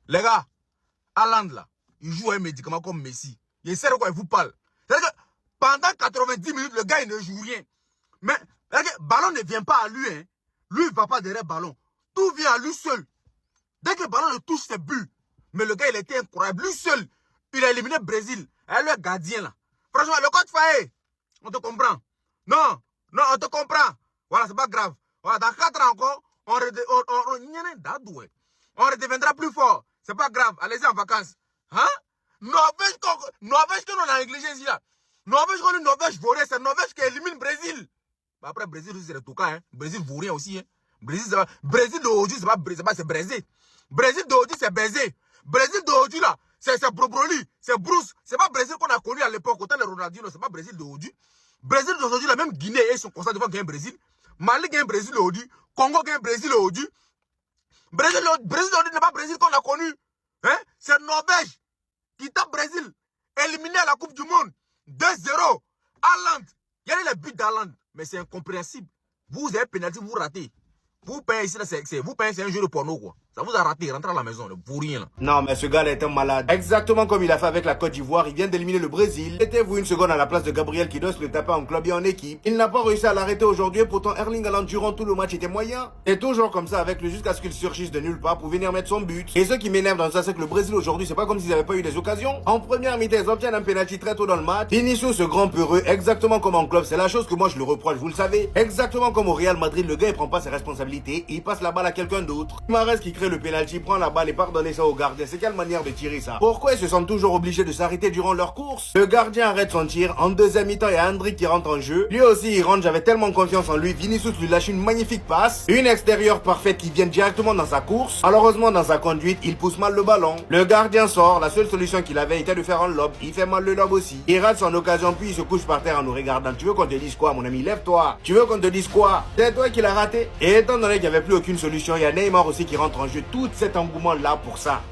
Les gars, Haaland là, il joue un médicament comme Messi. Il sait de quoi il vous parle. C'est-à-dire que pendant 90 minutes, le gars il ne joue rien. Mais le ballon ne vient pas à lui. Hein. Lui, il ne va pas derrière le ballon. Tout vient à lui seul. Dès que le ballon le touche, c'est but. Mais le gars, il était incroyable. Lui seul, il a éliminé le Brésil. Et le gardien là. Franchement, le coach Faye, on te comprend. Non, non, on te comprend. Voilà, c'est pas grave. Voilà, dans 4 ans encore, on redeviendra plus fort. C'est pas grave. Allez-y en vacances. Hein? Norvège que l'on a négligé ici là. Norvège vaut rien. C'est Norvège qui élimine le Brésil. Bah après, Brésil aussi, c'est le tout cas. Hein. Brésil vaut rien aussi. Hein. Brésil d'aujourd'hui, c'est Brésil. Brésil d'aujourd'hui, c'est baisé. Brésil d'aujourd'hui, là, c'est Brobroli, c'est Bruce. C'est pas Brésil qu'on a connu à l'époque, autant de Ronaldinho, c'est pas Brésil d'aujourd'hui. Brésil d'aujourd'hui, la même Guinée, ils sont constants devant gagner Brésil. Mali gagne Brésil d'aujourd'hui. Congo gagne Brésil d'aujourd'hui. Brésil d'aujourd'hui n'est pas Brésil qu'on a connu. Hein? C'est Norvège qui tape Brésil. Éliminé à la Coupe du Monde. 2-0. Haaland. Il y a les buts d'Haaland. Mais c'est incompréhensible. Vous avez pénalité, vous ratez. Vous payez ici, vous payez, c'est un jeu de porno, quoi. Ça vous a raté, rentrez à la maison, pour rien, là. Non, mais ce gars-là est un malade. Exactement comme il a fait avec la Côte d'Ivoire, il vient d'éliminer le Brésil. Mettez-vous une seconde à la place de Gabriel qui doit se le taper en club et en équipe. Il n'a pas réussi à l'arrêter aujourd'hui, pourtant Erling Haaland durant tout le match était moyen. C'est toujours comme ça avec lui jusqu'à ce qu'il surgisse de nulle part pour venir mettre son but. Et ce qui m'énerve dans ça, c'est que le Brésil aujourd'hui, c'est pas comme s'ils n'avaient pas eu des occasions. En première mi-temps, ils obtiennent un penalty très tôt dans le match. Vinicius, ce grand peureux, exactement comme en club, c'est la chose que moi je le reproche, vous le savez. Exactement comme au Real Madrid, le gars il prend pas ses responsabilités, il passe la balle à quelqu'un d'autre. Mahrez qui crée le penalty, prend la balle et part donner ça au gardien. C'est quelle manière de tirer ça? Pourquoi ils se sentent toujours obligés de s'arrêter durant leur course? Le gardien arrête son tir. En deuxième mi-temps, il y a Hendrick qui rentre en jeu. Lui aussi, il rentre. J'avais tellement confiance en lui. Vinicius lui lâche une magnifique passe. Une extérieure parfaite qui vient directement dans sa course. Malheureusement, dans sa conduite, il pousse mal le ballon. Le gardien sort. La seule solution qu'il avait était de faire un lob. Il fait mal le lob aussi. Il rate son occasion puis il se couche par terre en nous regardant. Tu veux qu'on te dise quoi, mon ami? Lève-toi. Tu veux qu'on te dise quoi? C'est toi qui l'as raté. Et étant donné qu'il n'y avait plus aucune solution, il y a Neymar aussi qui rentre en jeu. Tout cet engouement là pour ça.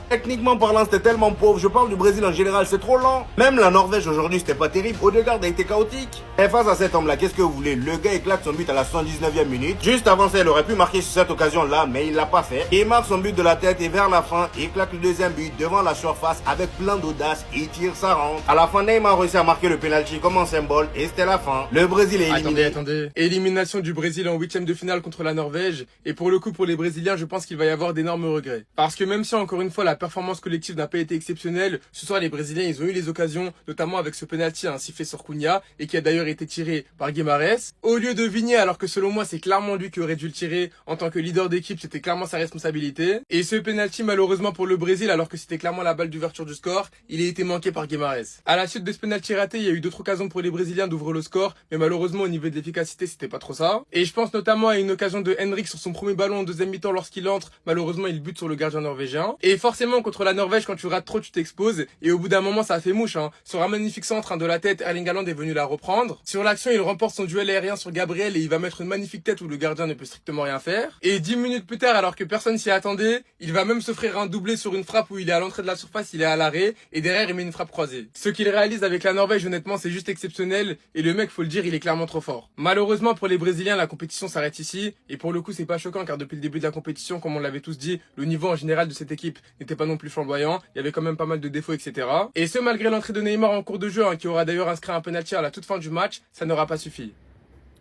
Techniquement parlant, c'était tellement pauvre. Je parle du Brésil en général, c'est trop lent. Même la Norvège aujourd'hui, c'était pas terrible. Odegaard a été chaotique. Et face à cet homme-là, qu'est-ce que vous voulez? Le gars éclate son but à la 79e minute. Juste avant ça, il aurait pu marquer sur cette occasion-là, mais il l'a pas fait. Il marque son but de la tête et vers la fin, il claque le deuxième but devant la surface avec plein d'audace. Il tire, ça rentre. À la fin, Neymar réussit à marquer le penalty comme un symbole et c'était la fin. Le Brésil est éliminé. Attendez. Élimination du Brésil en 8e de finale contre la Norvège. Et pour le coup, pour les Brésiliens, je pense qu'il va y avoir d'énormes regrets. Parce que même si encore une fois la performance collective n'a pas été exceptionnelle, ce soir les Brésiliens ils ont eu les occasions, notamment avec ce penalty sifflé sur Cunha et qui a d'ailleurs été tiré par Guimarães. Au lieu de Vigné, alors que selon moi c'est clairement lui qui aurait dû le tirer en tant que leader d'équipe, c'était clairement sa responsabilité. Et ce penalty malheureusement pour le Brésil, alors que c'était clairement la balle d'ouverture du score, il a été manqué par Guimarães. À la suite de ce penalty raté, il y a eu d'autres occasions pour les Brésiliens d'ouvrir le score, mais malheureusement au niveau de l'efficacité c'était pas trop ça. Et je pense notamment à une occasion de Hendrick sur son premier ballon en deuxième mi-temps lorsqu'il entre, malheureusement il bute sur le gardien norvégien. Et forcément contre la Norvège, quand tu rates trop tu t'exposes et au bout d'un moment ça a fait mouche. Sur un magnifique centre de la tête, Erling Haaland est venu la reprendre. Sur l'action il remporte son duel aérien sur Gabriel et il va mettre une magnifique tête où le gardien ne peut strictement rien faire. Et 10 minutes plus tard, alors que personne s'y attendait, il va même s'offrir un doublé sur une frappe où il est à l'entrée de la surface, il est à l'arrêt et derrière il met une frappe croisée. Ce qu'il réalise avec la Norvège honnêtement c'est juste exceptionnel et le mec faut le dire il est clairement trop fort. Malheureusement pour les Brésiliens la compétition s'arrête ici et pour le coup c'est pas choquant car depuis le début de la compétition comme on l'avait tous dit, le niveau en général de cette équipe n'était pas non plus flamboyant, il y avait quand même pas mal de défauts etc. Et ce malgré l'entrée de Neymar en cours de jeu qui aura d'ailleurs inscrit un penalty à la toute fin du match, ça n'aura pas suffi.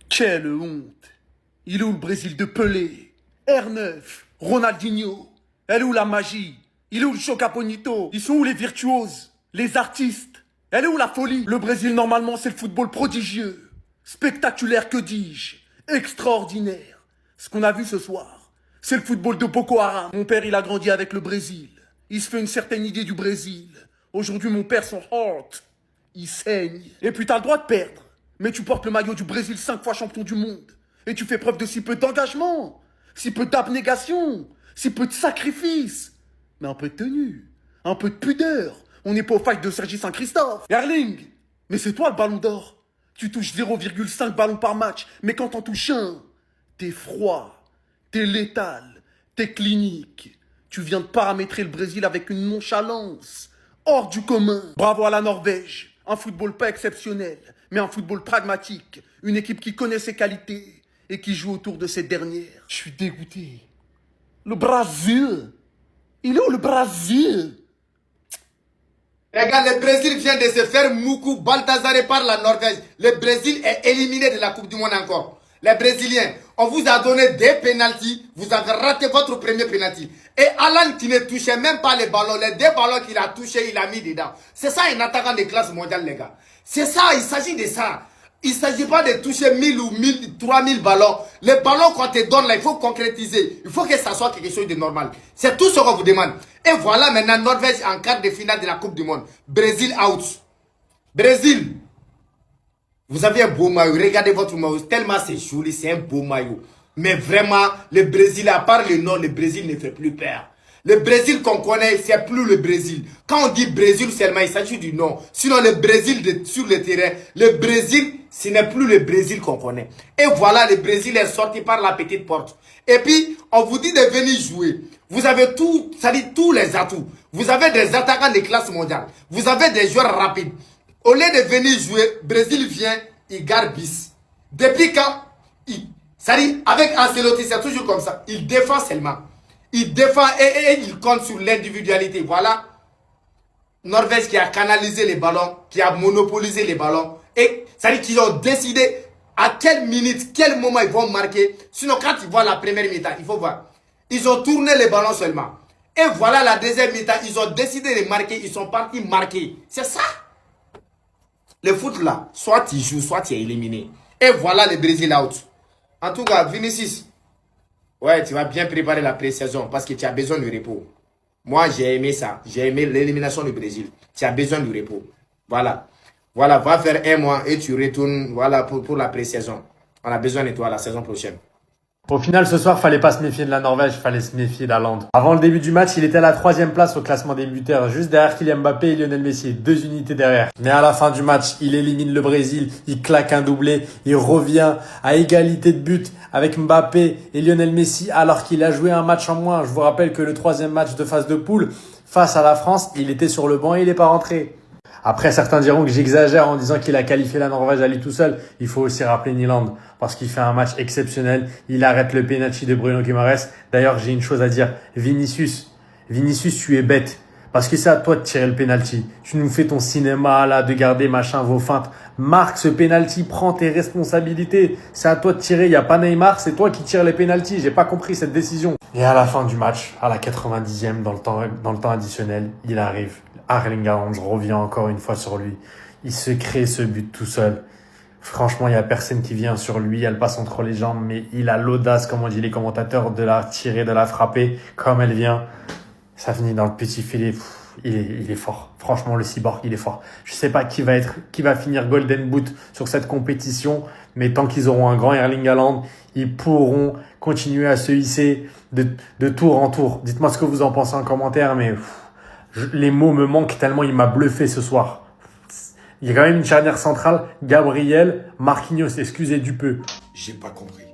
Quelle honte! Il est où le Brésil de Pelé, R9, Ronaldinho? Elle est où la magie? Il est où le Choca Bonito? Ils sont où les virtuoses? Les artistes? Elle est où la folie? Le Brésil normalement c'est le football prodigieux, spectaculaire que dis-je, extraordinaire. Ce qu'on a vu ce soir, c'est le football de Boko Haram. Mon père il a grandi avec le Brésil, il se fait une certaine idée du Brésil. Aujourd'hui mon père son heart, il saigne. Et puis t'as le droit de perdre. Mais tu portes le maillot du Brésil 5 fois champion du monde. Et tu fais preuve de si peu d'engagement, si peu d'abnégation, si peu de sacrifice. Mais un peu de tenue, un peu de pudeur. On n'est pas au fight de Sergi Saint-Christophe. Erling, mais c'est toi le ballon d'or. Tu touches 0,5 ballons par match. Mais quand t'en touches un, t'es froid, t'es létal, t'es clinique. Tu viens de paramétrer le Brésil avec une nonchalance hors du commun. Bravo à la Norvège. Un football pas exceptionnel, mais un football pragmatique. Une équipe qui connaît ses qualités et qui joue autour de ses dernières. Je suis dégoûté. Le Brésil, Il est où le Brésil? Regarde, le Brésil vient de se faire moukou baltazaré par la Norvège. Le Brésil est éliminé de la Coupe du Monde encore. Les Brésiliens, on vous a donné des pénaltys. Vous avez raté votre premier pénalty. Et Alan qui ne touchait même pas les ballons, les 2 ballons qu'il a touchés, il a mis dedans. C'est ça un attaquant de classe mondiale, les gars. C'est ça, il s'agit de ça. Il ne s'agit pas de toucher 1000 ou 3000 ballons. Les ballons qu'on te donne là, il faut concrétiser. Il faut que ça soit quelque chose de normal. C'est tout ce qu'on vous demande. Et voilà maintenant Norvège en quart de finale de la Coupe du Monde. Brésil out. Brésil. Vous avez un beau maillot. Regardez votre maillot. Tellement c'est joli. C'est un beau maillot. Mais vraiment, le Brésil, à part le nom, le Brésil ne fait plus peur. Le Brésil qu'on connaît, c'est plus le Brésil. Quand on dit Brésil seulement, il s'agit du nom. Sinon, le Brésil sur le terrain, le Brésil, ce n'est plus le Brésil qu'on connaît. Et voilà, le Brésil est sorti par la petite porte. Et puis, on vous dit de venir jouer. Vous avez tout, ça dit tous les atouts. Vous avez des attaquants de classe mondiale. Vous avez des joueurs rapides. Au lieu de venir jouer, Brésil vient, il garde bis. Depuis quand ça dit, avec Ancelotti, c'est toujours comme ça. Il défend seulement. Il défend et il compte sur l'individualité. Voilà. Norvège qui a canalisé les ballons, qui a monopolisé les ballons. Et ça dit qu'ils ont décidé à quelle minute, quel moment ils vont marquer. Sinon, quand ils voient la première mi-temps, il faut voir. Ils ont tourné les ballons seulement. Et voilà la deuxième mi-temps, ils ont décidé de marquer. Ils sont partis marquer. C'est ça. Le foot là, soit tu joues, soit tu es éliminé. Et voilà le Brésil out. En tout cas, Vinicius. Ouais, tu vas bien préparer la pré-saison parce que tu as besoin de repos. Moi, j'ai aimé ça. J'ai aimé l'élimination du Brésil. Tu as besoin de repos. Voilà. Voilà, va faire 1 mois et tu retournes voilà, pour la pré-saison. On a besoin de toi la saison prochaine. Au final, ce soir, fallait pas se méfier de la Norvège, fallait se méfier d'Haaland. Avant le début du match, il était à la 3e place au classement des buteurs, juste derrière Kylian Mbappé et Lionel Messi, 2 unités derrière. Mais à la fin du match, il élimine le Brésil, il claque un doublé, il revient à égalité de but avec Mbappé et Lionel Messi alors qu'il a joué un match en moins. Je vous rappelle que le 3e match de phase de poule, face à la France, il était sur le banc et il n'est pas rentré. Après, certains diront que j'exagère en disant qu'il a qualifié la Norvège à lui tout seul. Il faut aussi rappeler Nyland parce qu'il fait un match exceptionnel. Il arrête le penalty de Bruno Guimaraes. D'ailleurs, j'ai une chose à dire. Vinicius, tu es bête parce que c'est à toi de tirer le penalty. Tu nous fais ton cinéma là, de garder machin, vos feintes. Marque ce penalty, prends tes responsabilités. C'est à toi de tirer. Il n'y a pas Neymar, c'est toi qui tires les penalties. J'ai pas compris cette décision. Et à la fin du match, à la 90e, dans le temps additionnel, il arrive. Erling Haaland revient encore une fois sur lui. Il se crée ce but tout seul. Franchement, il n'y a personne qui vient sur lui. Elle passe entre les jambes, mais il a l'audace, comme on dit les commentateurs, de la tirer, de la frapper comme elle vient. Ça finit dans le petit filet. Il est fort. Franchement, le cyborg, il est fort. Je sais pas qui va finir Golden Boot sur cette compétition, mais tant qu'ils auront un grand Erling Haaland, ils pourront continuer à se hisser de tour en tour. Dites-moi ce que vous en pensez en commentaire, mais les mots me manquent tellement il m'a bluffé ce soir. Il y a quand même une charnière centrale, Gabriel, Marquinhos, excusez du peu. J'ai pas compris.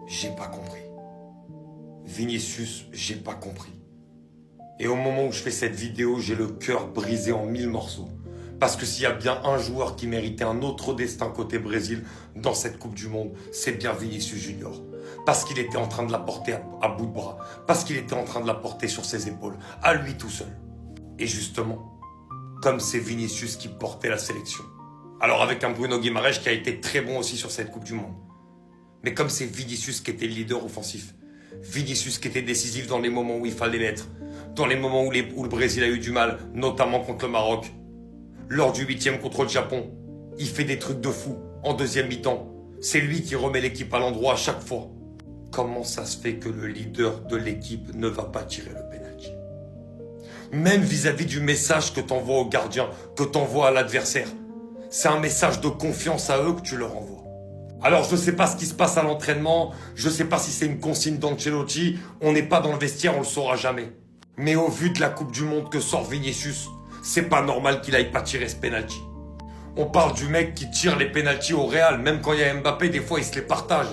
J'ai pas compris. Vinicius, j'ai pas compris. Et au moment où je fais cette vidéo, j'ai le cœur brisé en 1000 morceaux. Parce que s'il y a bien un joueur qui méritait un autre destin côté Brésil dans cette Coupe du Monde, c'est bien Vinicius Junior. Parce qu'il était en train de la porter à bout de bras. Parce qu'il était en train de la porter sur ses épaules, à lui tout seul. Et justement, comme c'est Vinicius qui portait la sélection. Alors avec un Bruno Guimaraes qui a été très bon aussi sur cette Coupe du Monde. Mais comme c'est Vinicius qui était le leader offensif. Vinicius qui était décisif dans les moments où il fallait l'être. Dans les moments où le Brésil a eu du mal, notamment contre le Maroc. Lors du 8e contre le Japon, il fait des trucs de fou en deuxième mi-temps. C'est lui qui remet l'équipe à l'endroit à chaque fois. Comment ça se fait que le leader de l'équipe ne va pas tirer le penalty? Même vis-à-vis du message que t'envoies au gardien, que t'envoies à l'adversaire. C'est un message de confiance à eux que tu leur envoies. Alors je sais pas ce qui se passe à l'entraînement, je sais pas si c'est une consigne d'Ancelotti, on n'est pas dans le vestiaire, on le saura jamais. Mais au vu de la Coupe du Monde que sort Vinicius, c'est pas normal qu'il aille pas tirer ce penalty. On parle du mec qui tire les penaltys au Real, même quand il y a Mbappé, des fois il se les partage.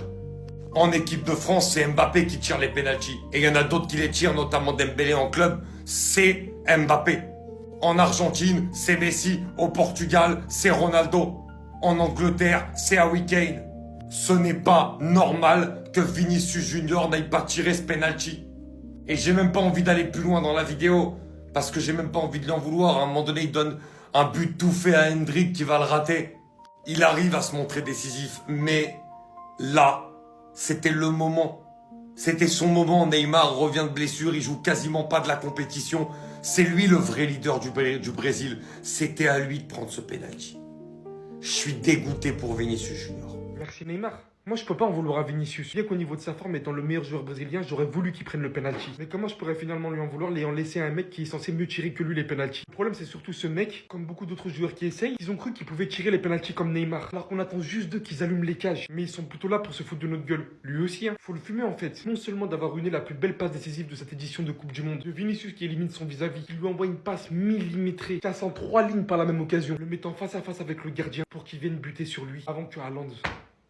En équipe de France, c'est Mbappé qui tire les penaltys. Et il y en a d'autres qui les tirent, notamment Dembélé en club, c'est Mbappé. En Argentine, c'est Messi. Au Portugal, c'est Ronaldo. En Angleterre, c'est Harry Kane. Ce n'est pas normal que Vinicius Junior n'aille pas tirer ce penalty. Et j'ai même pas envie d'aller plus loin dans la vidéo. Parce que j'ai même pas envie de lui en vouloir. À un moment donné, il donne un but tout fait à Hendrik qui va le rater. Il arrive à se montrer décisif. Mais là, c'était le moment. C'était son moment. Neymar revient de blessure. Il joue quasiment pas de la compétition. C'est lui le vrai leader du Brésil. C'était à lui de prendre ce penalty. Je suis dégoûté pour Vinicius Junior. Merci Neymar. Moi je peux pas en vouloir à Vinicius. Bien qu'au niveau de sa forme étant le meilleur joueur brésilien, j'aurais voulu qu'il prenne le penalty. Mais comment je pourrais finalement lui en vouloir l'ayant laissé à un mec qui est censé mieux tirer que lui les penalties? Le problème c'est surtout ce mec, comme beaucoup d'autres joueurs qui essayent, ils ont cru qu'ils pouvaient tirer les penalties comme Neymar. Alors qu'on attend juste d'eux qu'ils allument les cages. Mais ils sont plutôt là pour se foutre de notre gueule. Lui aussi hein. Faut le fumer en fait. Non seulement d'avoir ruiné la plus belle passe décisive de cette édition de Coupe du Monde, de Vinicius qui élimine son vis-à-vis, qui lui envoie une passe millimétrée, cassant 3 lignes par la même occasion, le mettant face à face avec le gardien pour qu'il vienne buter sur lui avant que Haaland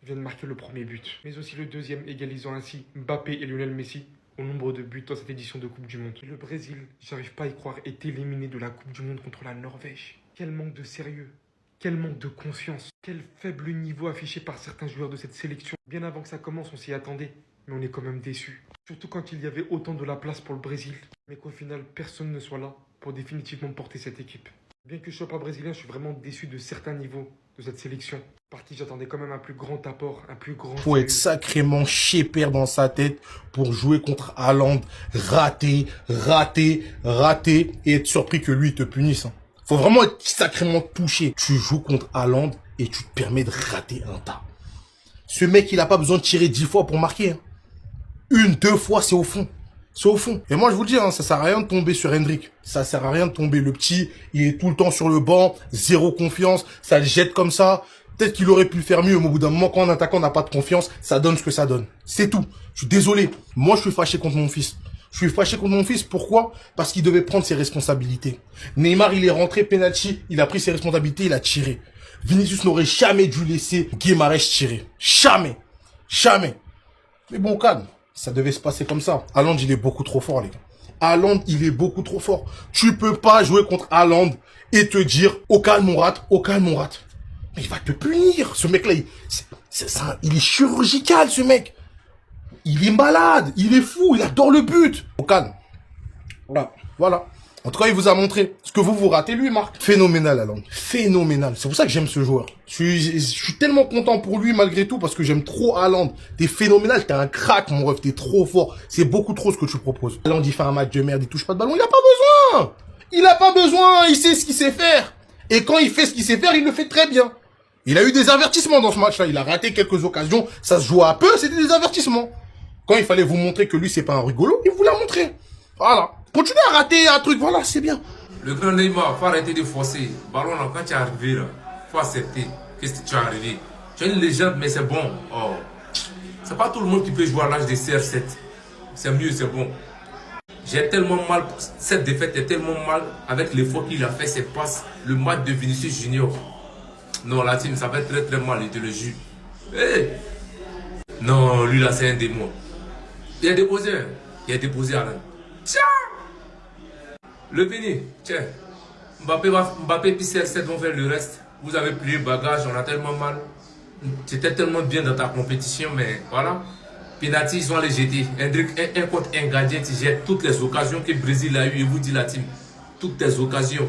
vient de marquer le premier but, mais aussi le deuxième, égalisant ainsi Mbappé et Lionel Messi au nombre de buts dans cette édition de Coupe du Monde. Et le Brésil, j'arrive pas à y croire, est éliminé de la Coupe du Monde contre la Norvège. Quel manque de sérieux, quel manque de confiance, quel faible niveau affiché par certains joueurs de cette sélection. Bien avant que ça commence, on s'y attendait, mais on est quand même déçus. Surtout quand il y avait autant de la place pour le Brésil, mais qu'au final, personne ne soit là pour définitivement porter cette équipe. Bien que je sois pas brésilien, je suis vraiment déçu de certains niveaux de cette sélection. Par qui j'attendais quand même un plus grand apport, un plus grand... Faut être sacrément chépère dans sa tête pour jouer contre Haaland, rater, et être surpris que lui te punisse. Hein. Faut vraiment être sacrément touché. Tu joues contre Haaland et tu te permets de rater un tas. Ce mec, il a pas besoin de tirer 10 fois pour marquer. Hein. 1, 2 fois, c'est au fond. C'est au fond. Et moi, je vous le dis, hein, ça sert à rien de tomber sur Hendrik. Ça sert à rien de tomber. Le petit, il est tout le temps sur le banc, zéro confiance, ça le jette comme ça. Peut-être qu'il aurait pu le faire mieux, mais au bout d'un moment, quand un attaquant n'a pas de confiance, ça donne ce que ça donne. C'est tout. Je suis désolé. Moi, je suis fâché contre mon fils. Je suis fâché contre mon fils. Pourquoi? Parce qu'il devait prendre ses responsabilités. Neymar, il est rentré penalty, il a pris ses responsabilités, il a tiré. Vinicius n'aurait jamais dû laisser Guimaraes tirer. Jamais. Jamais. Mais bon, calme. Ça devait se passer comme ça. Haaland, il est beaucoup trop fort, les gars. Haaland, il est beaucoup trop fort. Tu peux pas jouer contre Haaland et te dire, au calme, on rate, au calme, on rate. Mais il va te punir. Ce mec-là, il est chirurgical, ce mec. Il est malade, il est fou, il adore le but. Au calme. Voilà. En tout cas, il vous a montré ce que vous ratez, lui, Marc. Phénoménal, Haaland. Phénoménal. C'est pour ça que j'aime ce joueur. Je suis tellement content pour lui, malgré tout, parce que j'aime trop Haaland. T'es phénoménal, t'es un crack, mon ref, t'es trop fort. C'est beaucoup trop ce que tu proposes. Haaland, il fait un match de merde, il touche pas de ballon, il a pas besoin. Il a pas besoin, il sait ce qu'il sait faire. Et quand il fait ce qu'il sait faire, il le fait très bien. Il a eu des avertissements dans ce match-là. Il a raté quelques occasions. Ça se joue à peu, c'était des avertissements. Quand il fallait vous montrer que lui, c'est pas un rigolo, il vous l'a montré. Voilà. Continuez à rater un truc, voilà, c'est bien. Le grand Neymar, faut arrêter de forcer. Ballon là, quand tu es arrivé là, faut accepter. Qu'est-ce que tu es arrivé? Tu es une légende, mais c'est bon. Oh. C'est pas tout le monde qui peut jouer à l'âge de CR7. C'est mieux, c'est bon. J'ai tellement mal, cette défaite est tellement mal avec l'effort qu'il a fait, ses passes, le match de Vinicius Junior. Non, la team, ça va être très très mal, je te le jure. Hey. Non, lui là, c'est un démon. Il a déposé à l'un. Tiens! Le Béni, tiens. Mbappé et CR7 vont faire le reste. Vous avez plié le bagage, on a tellement mal. C'était tellement bien dans ta compétition, mais voilà. Penalty, ils vont les jeter. Hendrik, un contre un gardien, tu jettes toutes les occasions que le Brésil a eues. Et vous dit la team, toutes les occasions.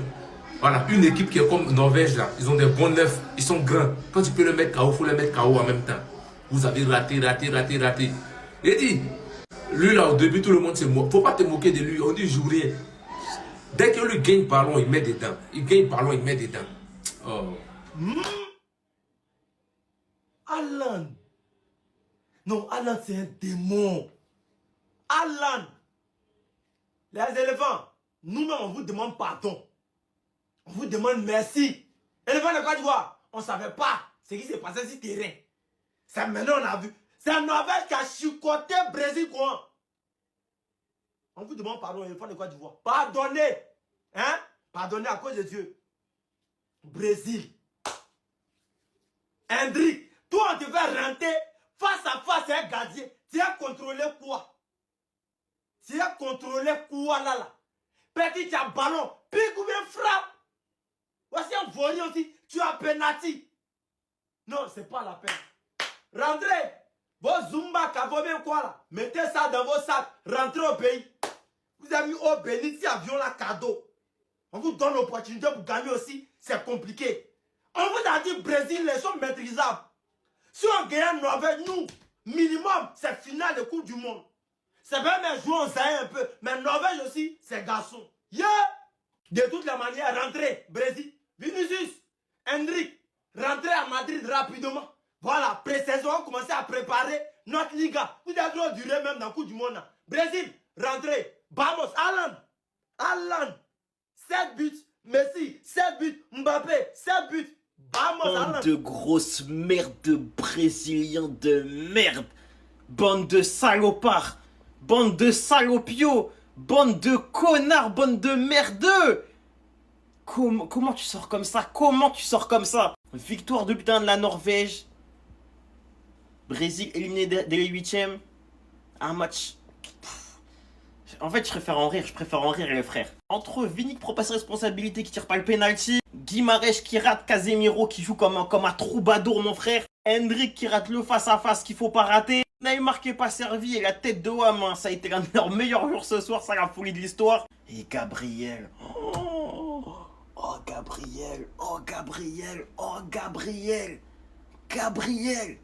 Voilà, une équipe qui est comme Norvège là, ils ont des bons neufs, ils sont grands. Quand tu peux le mettre KO, il faut le mettre KO en même temps. Vous avez raté. Et dit, lui là au début tout le monde se moque. Faut pas te moquer de lui, on dit joue rien. Dès que lui gagne ballon, il met dedans. Il gagne ballon, il met dedans. Oh. Haaland. Non, Haaland c'est un démon. Haaland. Les éléphants, nous-mêmes on vous demande pardon. On vous demande merci. Éléphant de Côte d'Ivoire, on ne savait pas ce qui s'est passé sur le terrain. C'est maintenant on a vu. C'est un Norvège qui a chicoté Brésil quoi. On vous demande pardon, éléphant de Côte d'Ivoire. Pardonnez. Hein? Pardonnez à cause de Dieu. Brésil. Hendrik, toi on te fait rentrer face à face à un gardien. Tu as contrôlé quoi? Tu as contrôlé quoi là? Petit, tu as ballon. Pique ou bien frappe. Voici un volet aussi. Tu as penalty. Non, c'est pas la peine. Rentrez. Vos Zumba, Kavobé quoi là. Mettez ça dans vos sacs. Rentrez au pays. Vous avez mis au béni, si avion là cadeau. On vous donne l'opportunité pour gagner aussi, c'est compliqué. On vous a dit Brésil, les sont maîtrisables. Si on gagne Norvège, nous, minimum, c'est finale de Coupe du Monde. C'est bien, mais jouer, on sait un peu. Mais Norvège aussi, c'est garçon. Yeah! De toutes les manières, rentrez, Brésil. Vinicius, Hendrik, rentrez à Madrid rapidement. Voilà, pré-saison, on commence à préparer notre Liga. Vous avez droit de durer même dans le Coupe du Monde. Brésil, rentrez. Vamos, Alan. 7 buts. Messi, 7 buts. Mbappé, 7 buts. Vamos, Alan. Bande de grosses merdes de Brésiliens de merde. Bande de salopards. Bande de salopios. Bande de connards. Bande de merdeux. Comment tu sors comme ça? Comment tu sors comme ça? Victoire de putain de la Norvège. Brésil éliminé dès les 8e. Un match. En fait, je préfère en rire, les frères. Entre Vini qui prend pas ses responsabilités, qui tire pas le penalty, Guimarães qui rate, Casemiro qui joue comme un troubadour, mon frère, Hendrik qui rate le face-à-face qu'il faut pas rater, Neymar qui est pas servi et la tête de Wam, hein, ça a été l'un de leurs meilleurs jours ce soir, ça la folie de l'histoire. Et Gabriel. Oh Gabriel.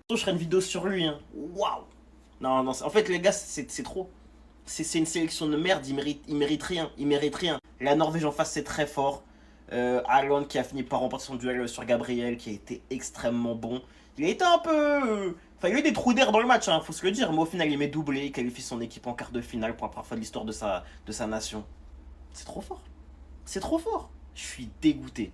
Je ferai une vidéo sur lui, hein. Waouh. Non, en fait, les gars, c'est trop. C'est une sélection de merde, il mérite rien. La Norvège en face, c'est très fort. Haaland qui a fini par remporter son duel sur Gabriel, qui a été extrêmement bon. Il a été un peu... Enfin, il a eu des trous d'air dans le match, hein, faut se le dire. Mais au final, il met doublé, il qualifie son équipe en quart de finale pour la première fois de l'histoire de sa nation. C'est trop fort. Je suis dégoûté.